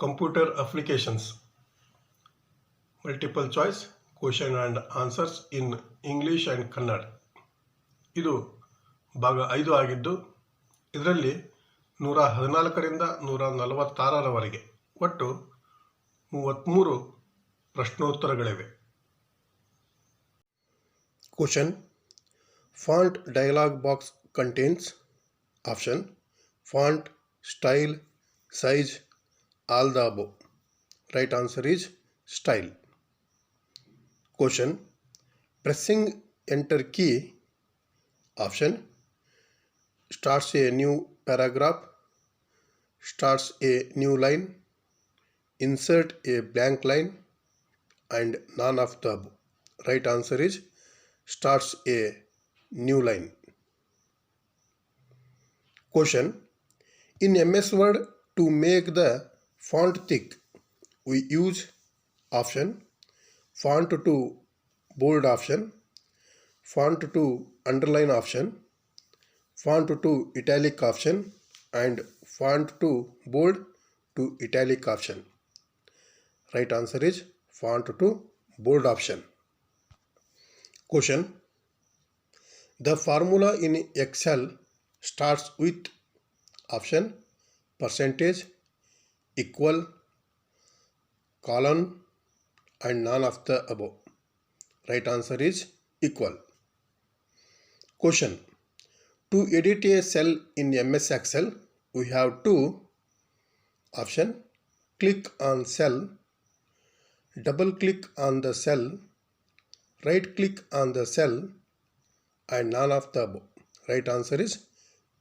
Computer applications. Multiple choice question and answers in English and Kannada. ಇದು ಭಾಗ 5 ಆಗಿದ್ದು ಇದರಲ್ಲಿ 114ರಿಂದ 146ರವರೆಗೆ ಒಟ್ಟು 33 ಪ್ರಶ್ನೋತ್ತರಗಳಿವೆ. Question. Font dialog box contains option font, style, size, all the above. Right answer is style. Question. Pressing enter key option starts a new paragraph, starts a new line, insert a blank line, and none of the above. Right answer is starts a new line. Question. In MS Word, to make the font thick, we use option font to bold option, font to underline option, font to italic option, and font to bold to italic option. Right answer is font to bold option. Question. The formula in Excel starts with option percentage, equal, colon, and none of the above. Right answer is equal. Question. To edit a cell in MS Excel, we have to option click on cell, double click on the cell, right click on the cell, and none of the above. Right answer is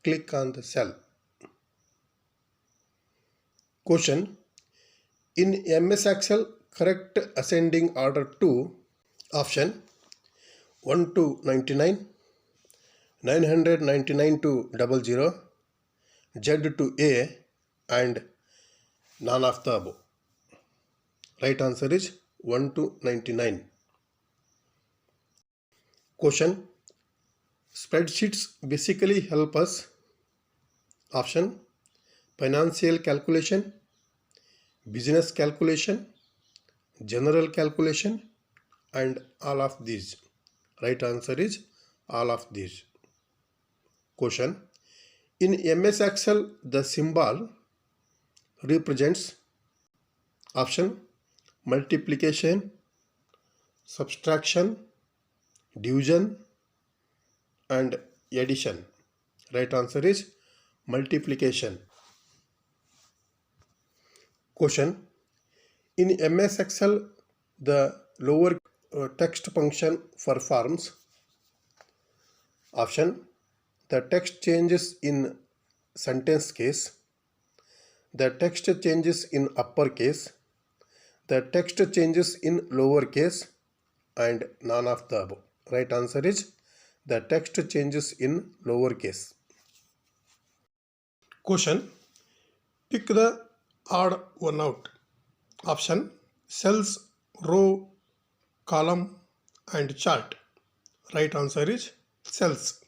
click on the cell. Question. In MS Excel, correct ascending order to option 1 to 99, 999 to 00, Z to A, and none of the above. Right answer is 1 to 99. Question. Spreadsheets basically help us option financial calculation, business calculation, general calculation, and all of these. Right answer is all of these. Question. In MS Excel, the symbol represents option multiplication, subtraction, division, and addition. Right answer is multiplication. Question. In MS Excel, the lower text function performs option the text changes in sentence case, the text changes in uppercase, the text changes in lowercase, and none of the above. Right answer is the text changes in lowercase. Question. Pick the odd one out. Option cells, row, column, and chart. Right answer is cells.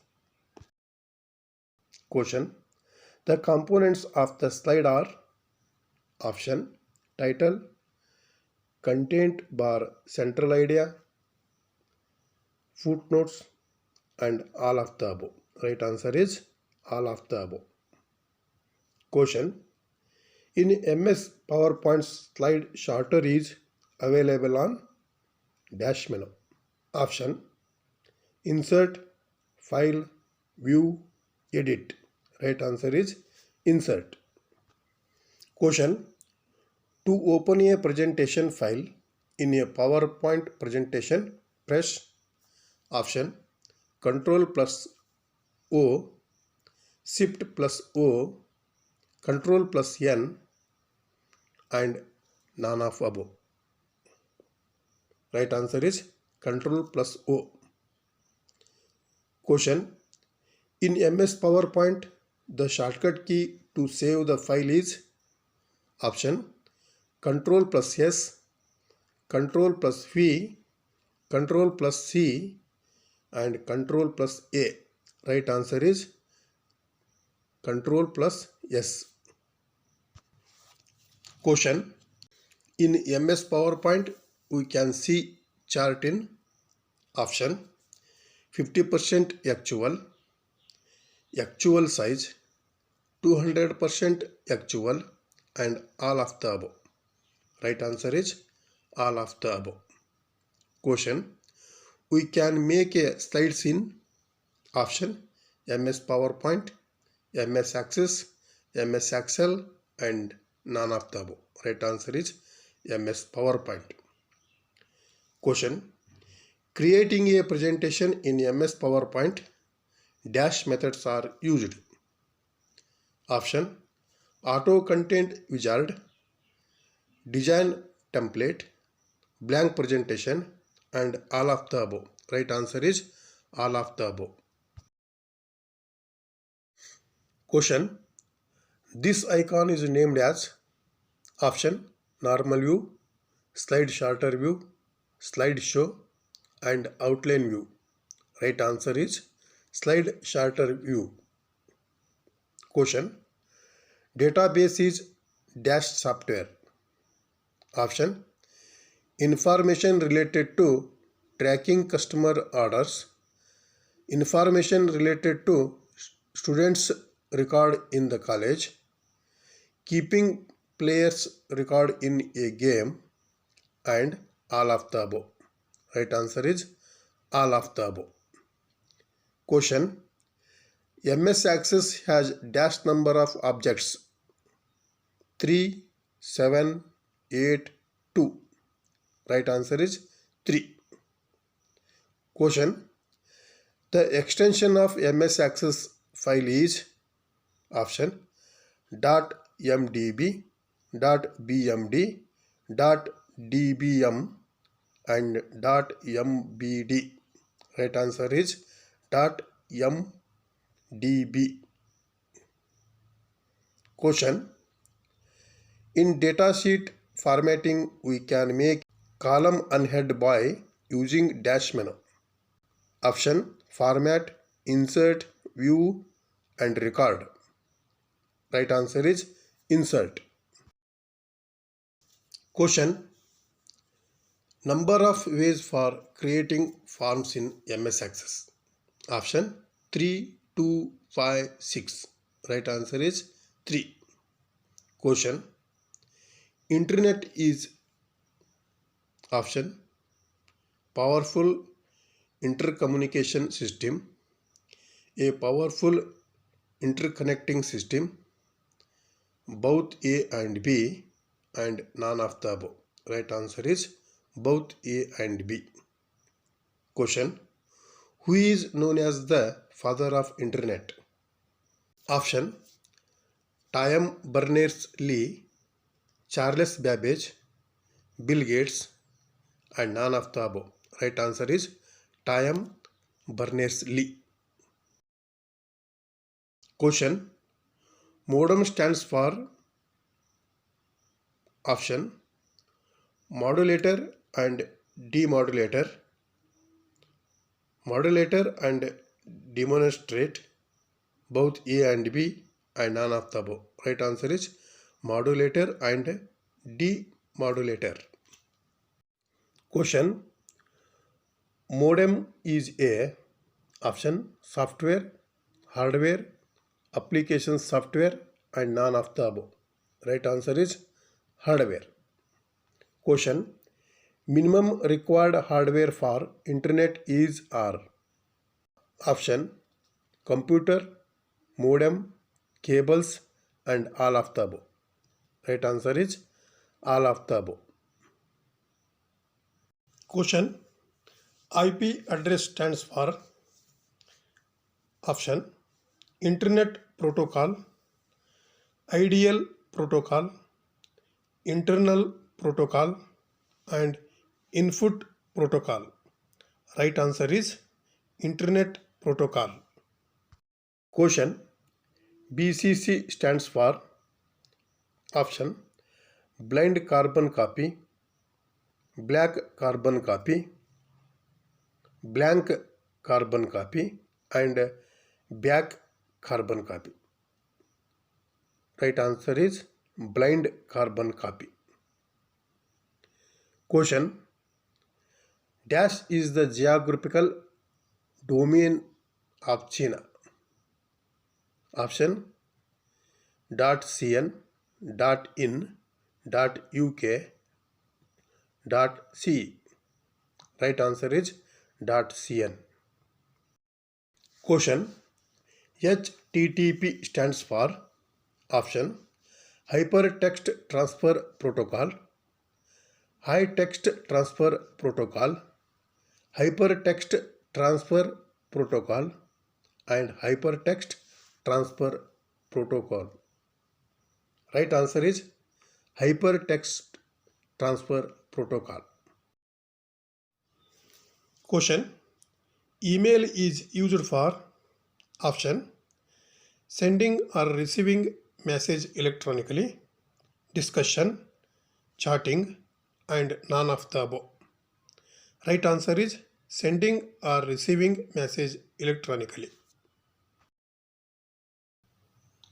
Question. The components of the slide are option title, content bar central idea, footnotes, and all of the above. Right answer is all of the above. Question. In MS PowerPoint, slide shorter is available on dash menu. Option insert, file, view, edit. Right answer is insert. Question. To open a presentation file in a PowerPoint presentation, press option Control plus O, Shift plus O, Control plus N, and none of above. Right answer is Control plus O. Question. In MS PowerPoint, the shortcut key to save the file is option Control plus S, Control plus V, Control plus C, and Control plus A. Right answer is Control plus S. Question. In MS PowerPoint, we can see chart in option 50% actual size, 200% actual, and all of the above. Right answer is all of the above. Question. We can make a slides in option MS PowerPoint, MS Access, MS Excel, and none of the above. Right answer is MS PowerPoint. Question. Creating a presentation in MS PowerPoint, dash methods are used. Option. Auto content wizard, design template, blank presentation, and all of the above. Right answer is all of the above. Question. This icon is named as option normal view, slide shorter view, slide show, and outline view. Right answer is slide shorter view. Question. Database is dash software. Option. Information related to tracking customer orders, information related to students record in the college, keeping players record in a game, and all of the above. Right answer is all of the above. Question. MS Access has dash number of objects 3, 7, 8, 2. Right answer is 3. Question. The extension of MS Access file is option .mdb, .bmd, .dbm, and .mbd. Right answer is .mdb. Question. In datasheet formatting, we can make column and head by using dash menu. Option. Format, insert, view, and record. Right answer is insert. Question. Number of ways for creating forms in MS Access. Option 3, 2, 5, 6. Right answer is 3. Question. Internet is option powerful intercommunication system, a powerful interconnecting system, both A and B, and none of the above. Right answer is both A and B. Question. Who is known as the father of internet? Option. Tim Berners-Lee, Charles Babbage, Bill Gates, and none of the above. Right answer is Tim Berners-Lee. Question. Modem stands for option modulator and demodulator, modulator and demonstrate, both A and B, and none of the above. Right answer is modulator and demodulator. Question. Modem is a option software, hardware, application software, and none of the above. Right answer is hardware. Question. Minimum required hardware for internet is R. Option computer, modem, cables, and all of the above. Right answer is all of the above. Question. IP address stands for option Internet Protocol, Ideal Protocol, Internal Protocol, and Input Protocol. Right answer is Internet Protocol. Question. BCC stands for option blind carbon copy, black carbon copy, blank carbon copy, and back carbon copy. Right answer is blind carbon copy. Question: Dash is the geographical domain of China. Option: .cn, .in, .uk, .ce. Right answer is .cn. Question: HTTP stands for option: Hypertext Transfer Protocol, High Text Transfer Protocol, Hypertext Transfer Protocol, and Hypertext Transfer Protocol. Right answer is Hypertext Transfer Protocol. Question: Email is used for option: sending or receiving message electronically, discussion, chatting, and none of the above. Right answer is sending or receiving message electronically.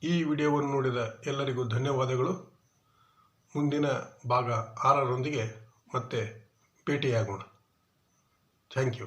ಈ ವಿಡಿಯೋವನ್ನು ನೋಡಿದ ಎಲ್ಲರಿಗೂ ಧನ್ಯವಾದಗಳು. ಮುಂದಿನ ಭಾಗ 6ರೊಂದಿಗೆ ಮತ್ತೆ ಭೇಟಿಯಾಗೋಣ. Thank you.